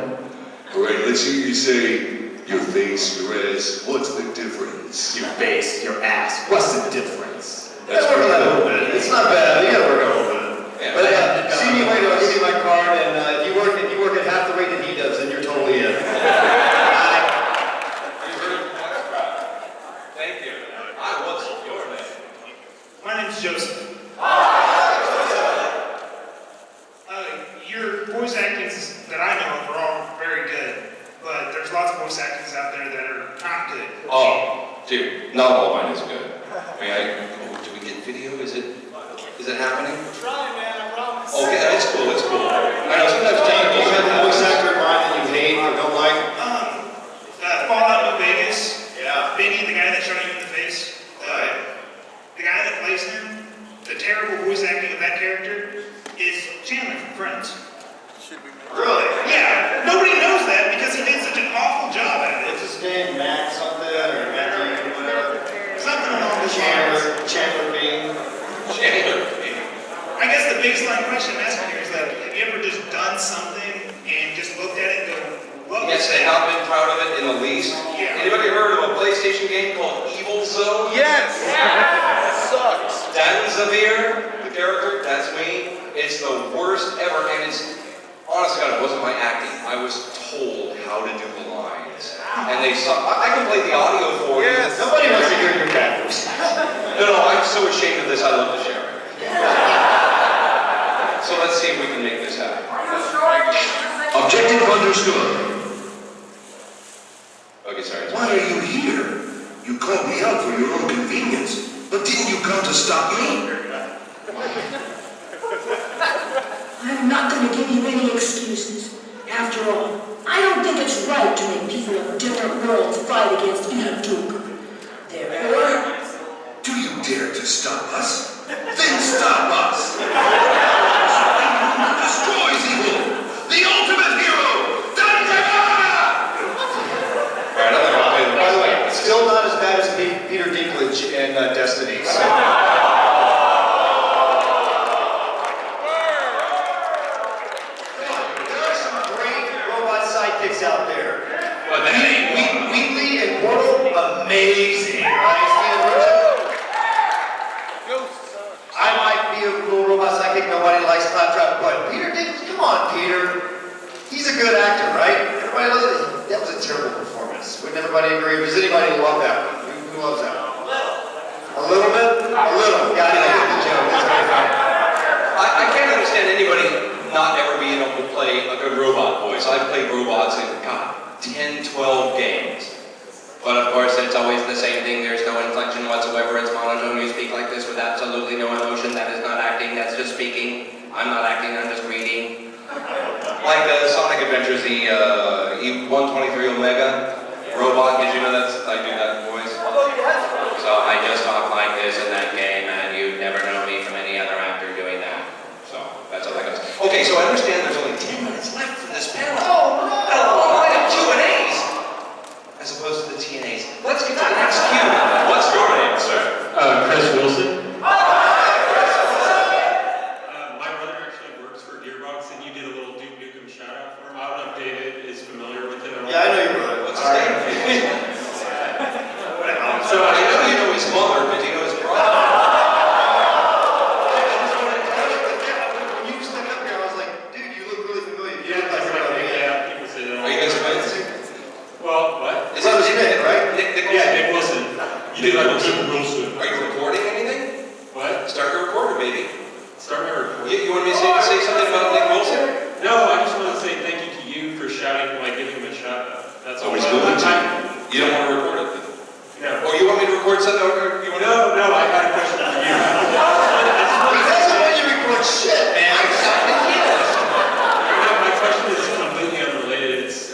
Alright, let's hear you say your face, your ass. What's the difference? Your face, your ass, what's the difference? That's Work on that a pretty little cool. bit. It's not bad. You gotta work on it a little bit. Yeah. But see me later. I'll give you my card, and if you work at half the rate that he does, then you're totally in. Thank you. What's your name? My name's Joseph. Your voice actings that I know of are all very good, but there's lots of voice actings out there that are not good. Oh, dude, not all of mine is good. Do we get video? Is it happening? I'm trying, man, I promise. Okay, it's cool. I know sometimes John, do you have a voice actor in mind that you hate or don't like? Fallout New Vegas. Yeah. Benny, the guy that shot you in the face. The guy that plays him, the terrible voice acting of that character, is Chandler from Friends. Really? Yeah, nobody knows that because he did such an awful job at it. What's his name? Matt something or Matthew, whatever. Something along those lines. Chandler Bing. I guess the biggest line question I'm asking here is that have you ever just done something and just looked at it and go, what was Yes, that? I have been proud of it in the least. Yeah. Anybody heard of a PlayStation game called Evil Zone? Yes! Sucks. Danzavir, the character, that's me. It's the worst ever, and it's, honest to God, it wasn't my acting. I was told how to do the lines. And they suck. I can play the audio for you. Yes. Nobody wants to hear your characters. No, I'm so ashamed of this, I love to share it. So let's see if we can make this happen. Objective understood. Okay, sorry. Why are you here? You called me out for your own convenience, but didn't you come to stop me? I'm not going to give you any excuses. After all, I don't think it's right to make people of different worlds fight against Peter Duke. Therefore, Do you dare to stop us? Then stop us! Destroys evil! The ultimate hero! By the way, it's still not as bad as Peter Dinklage in Destiny. So. There are some great robot sidekicks out there. But that ain't one. Wheatley and Portal, amazing, right? I might be a little robot sidekick, nobody likes Claptrap, but Peter Dinklage, come on, Peter. He's a good actor, right? Everybody loves it. That was a terrible performance. Wouldn't everybody agree? Does anybody love that one? Who loves that one? A little bit? A little. Got it. I get the joke. That's very funny. I can't understand anybody not ever being able to play a good robot voice. I've played robots in, God, 10, 12 games. But of course, it's always the same thing. There's no inflection whatsoever. It's monotone. You speak like this with absolutely no emotion. That is not acting. That's just speaking. I'm not acting. I'm just reading. Like Sonic Adventures, the E123 Omega robot. Did you know I do that voice? So I just talk like this in that game, and you'd never know me from any other actor doing that. So that's all that goes. Okay, so I understand there's only 10 minutes left for this panel. Oh, no! Got a long line of Q&As! As opposed to the TNAs. Let's get to the next Q. What's your name, sir? Chris Wilson. My brother actually works for Gearbox, and you did a little Duke Nukem shout out for him. I don't know if David is familiar with it at all. Yeah, I know your brother. What's his name? So I know you know his mother, but do you know his brother? When you stepped up here, I was like, dude, you look really familiar. You Yeah, look like that's somebody. yeah, people say that all Are you the guys time. friends? Well, what? Is Brother's it Nick, right? Nick Yeah, Nick Wilson. You did like a Nick Wilson. Are you recording anything? What? Start your recorder, baby. Start my record. You want me to say something about Nick Wilson? No, I just want to say thank you to you for shouting, like giving him a shout out. That's all. he's going to. You don't want to record it? No. Or you want me to record something? Or you want No, I had a question for you. He doesn't want you to record shit, man. No, my question is completely unrelated. It's,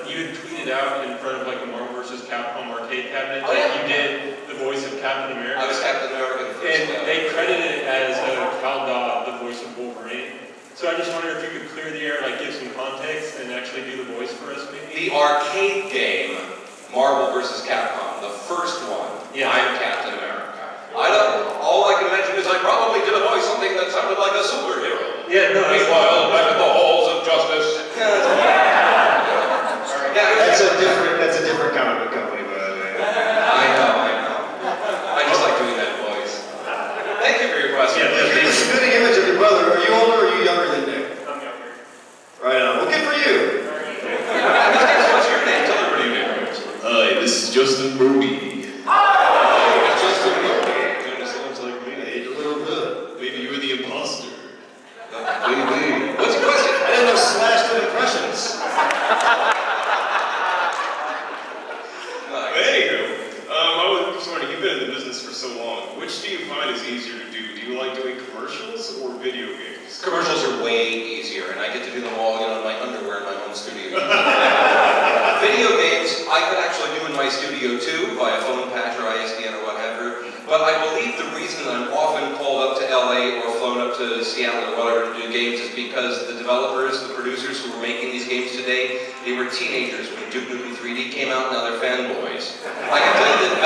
you had tweeted out in front of like a Marvel vs. Capcom arcade cabinet that you did the voice of Captain America. I was Captain America the first And time. they credited it as Cal Dodd, the voice of Wolverine. So I just wonder if you could clear the air, like give some context and actually do the voice for us maybe? The arcade game, Marvel vs. Capcom, the first one, Yeah. I'm Captain America. All I can imagine is I probably did a voice something that sounded like a superhero. Yeah, no. Meanwhile, back at the halls of justice. That's a different comic book company, by the way. I know. I just like doing that voice. Thank you for your question. You're the spitting image of your brother. Are you older or are you younger than Nick? I'm younger. Right on. Well, good for you. What's your name? Tell everybody your name. Hi, this is Justin Brody. Justin Brody. Kind of sounds like me. A little bit. Maybe you were the imposter. Maybe. What's your question? I didn't know Slash did impressions. Anywho, I was wondering, you've been in the business for so long. Which do you find is easier to do? Do you like doing commercials or video games? Commercials are way easier, and I get to do them all, in my underwear in my home studio. Video games, I could actually do in my studio too, via phone patch or ISDN or whatever. But I believe the reason I'm often called up to LA or flown up to Seattle or whatever to do games is because the developers, the producers who were making these games today, they were teenagers when Duke Nukem 3D came out, now they're fanboys. I can tell you that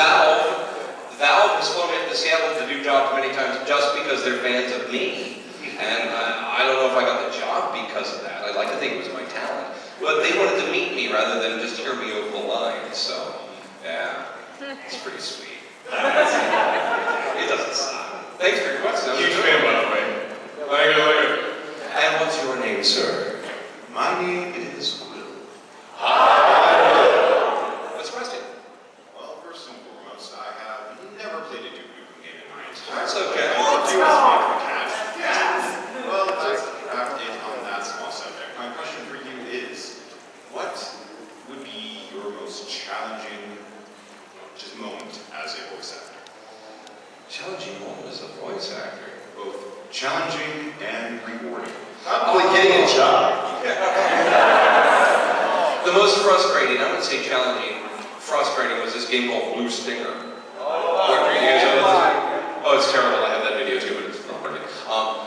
Valve has flown into Seattle to do jobs many times just because they're fans of me. And I don't know if I got the job because of that. I'd like to think it was my talent. But they wanted to meet me rather than just hear me over the line. So, yeah, it's pretty sweet. It doesn't suck. Thanks for your question. Huge fan, by the way. Later. And what's your name, sir? My name is Will. What's the question? Well, first and foremost, I have never played a Duke Nukem game in my entire That's okay. Well, that's wrapped in on that small subject. My question for you is, what would be your most challenging moment as a voice actor? Challenging moment as a voice actor? Both challenging and rewarding. Probably getting a job. The most frustrating, I wouldn't say challenging, frustrating was this game called Blue Stinger. Oh, it's terrible. I have that video too, but it's not perfect.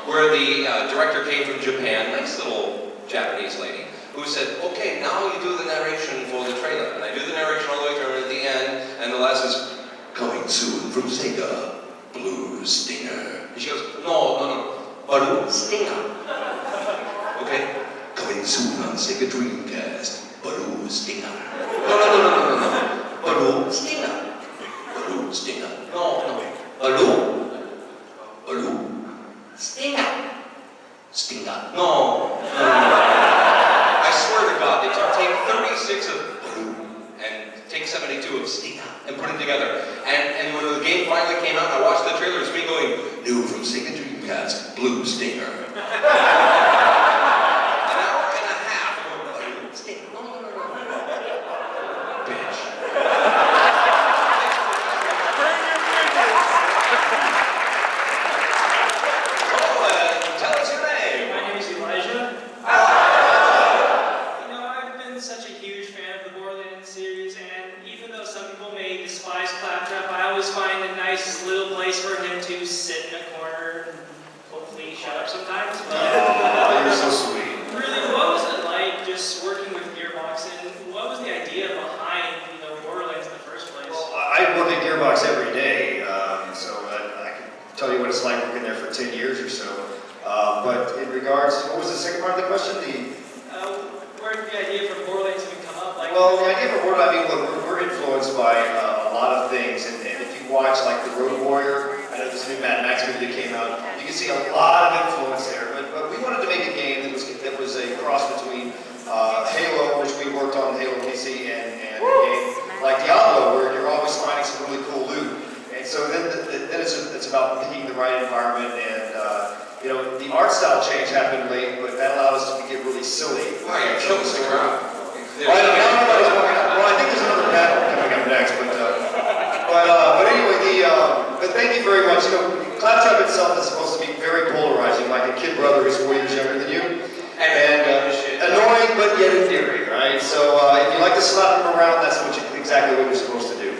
Where the director came from Japan, nice little Japanese lady, who said, okay, now you do the narration for the trailer. And I do the narration all the way through, and at the end, and the last is, coming soon from Sega, Blue Stinger. And she goes, no, Blue Stinger. Okay? Coming soon on Sega Dreamcast, Blue Stinger. No. Blue Stinger. Blue Stinger. No. Blue Stinger. Stinger. No. I swear to God, they took take 36 of Blue and take 72 of Stinger and put it together. And when the game finally came out, I watched the trailer, it's me going, new from Sega Dreamcast. Noomcast Blue Stinger. An hour and a half of Blue Stinger. Bitch. Oh, tell us your name. My name is Elijah. You know, I've been such a huge fan of the Borderlands series, and even though some people may despise Claptrap, I always find a nice little place for him to sit in a corner and hopefully shut up sometimes. Oh, you're so sweet. Really, what was it like just working with Gearbox, and what was the idea behind, Borderlands in the first place? Well, I work at Gearbox every day, so I can tell you what it's like working there for 10 years or so. But in regards, what was the second part of the question? Where did the idea for Borderlands even come up? Well, the idea for Borderlands, I mean, look, we're influenced by a lot of things, and if you watch like The Road Warrior, I know there's a new Mad Max movie that came out, you can see a lot of influence there. But we wanted to make a game that was a cross between Halo, which we worked on Halo PC, and a game like Diablo, where you're always finding some really cool loot. And so then it's about picking the right environment, and the art style change happened late, but that allowed us to get really silly. Wow, you're killing the crowd. Well, I think there's another panel coming up next, but anyway, but thank you very much. Claptrap itself is supposed to be very polarizing, like a kid brother who's 4 years younger than you, and annoying but yet endearing, right? So if you like to slap him around, that's exactly what you're supposed to do.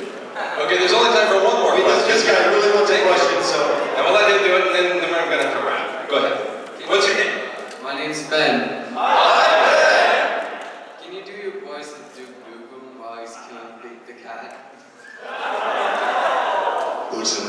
Okay, there's only time for one more question. This guy really wants a question, so. And we'll let him do it, and then we're going to have to wrap. Go ahead. What's your name? My name's Ben. Hi, Can you do your voice of Duke Nukem while he's killing Big the Cat? What's the